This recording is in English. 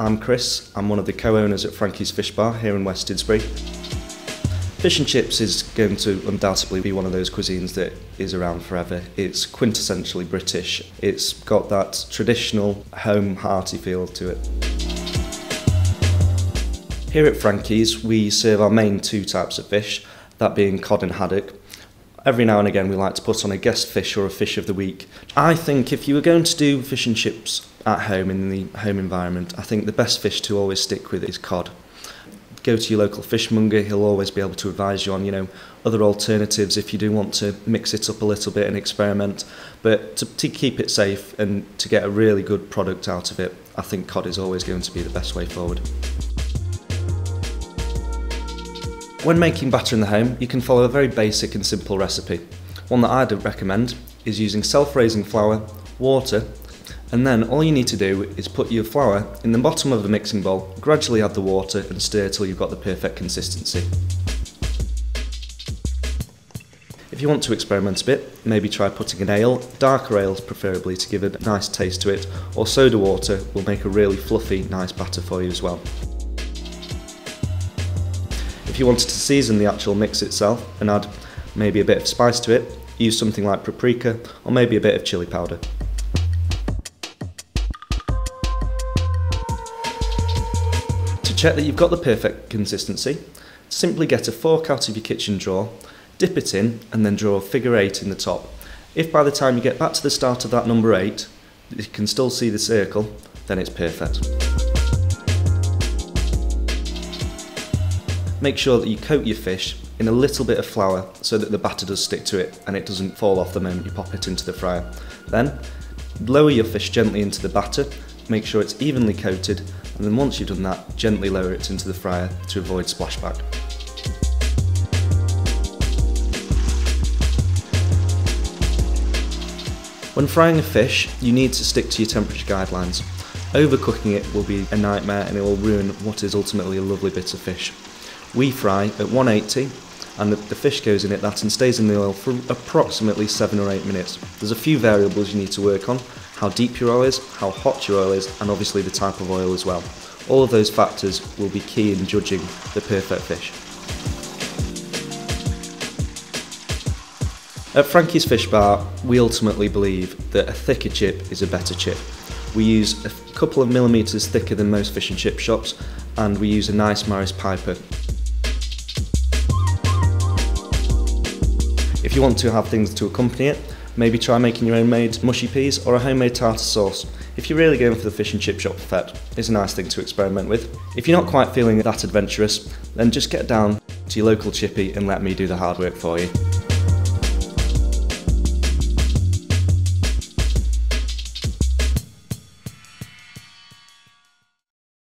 I'm Chris, I'm one of the co-owners at Frankies Fish Bar here in West Didsbury. Fish and chips is going to undoubtedly be one of those cuisines that is around forever. It's quintessentially British. It's got that traditional home hearty feel to it. Here at Frankies we serve our main two types of fish, that being cod and haddock. Every now and again we like to put on a guest fish or a fish of the week. I think if you were going to do fish and chips at home in the home environment, I think the best fish to always stick with is cod. Go to your local fishmonger, he'll always be able to advise you on, other alternatives if you do want to mix it up a little bit and experiment. But to keep it safe and to get a really good product out of it, I think cod is always going to be the best way forward. When making batter in the home, you can follow a very basic and simple recipe. One that I'd recommend is using self-raising flour, water, and then all you need to do is put your flour in the bottom of the mixing bowl, gradually add the water and stir till you've got the perfect consistency. If you want to experiment a bit, maybe try putting an ale, darker ales preferably to give a nice taste to it, or soda water will make a really fluffy, nice batter for you as well. If you wanted to season the actual mix itself and add maybe a bit of spice to it, use something like paprika or maybe a bit of chilli powder. To check that you've got the perfect consistency, simply get a fork out of your kitchen drawer, dip it in and then draw a figure 8 in the top. If by the time you get back to the start of that number 8, you can still see the circle, then it's perfect. Make sure that you coat your fish in a little bit of flour so that the batter does stick to it and it doesn't fall off the moment you pop it into the fryer. Then lower your fish gently into the batter, make sure it's evenly coated, and then once you've done that, gently lower it into the fryer to avoid splashback. When frying a fish, you need to stick to your temperature guidelines. Overcooking it will be a nightmare and it will ruin what is ultimately a lovely bit of fish. We fry at 180 and the fish goes in at that and stays in the oil for approximately 7 or 8 minutes. There's a few variables you need to work on: how deep your oil is, how hot your oil is, and obviously the type of oil as well. All of those factors will be key in judging the perfect fish. At Frankies Fish Bar, we ultimately believe that a thicker chip is a better chip. We use a couple of millimetres thicker than most fish and chip shops, and we use a nice Maris Piper. If you want to have things to accompany it, maybe try making your own made mushy peas or a homemade tartar sauce. If you're really going for the fish and chip shop effect, it's a nice thing to experiment with. If you're not quite feeling that adventurous, then just get down to your local chippy and let me do the hard work for you.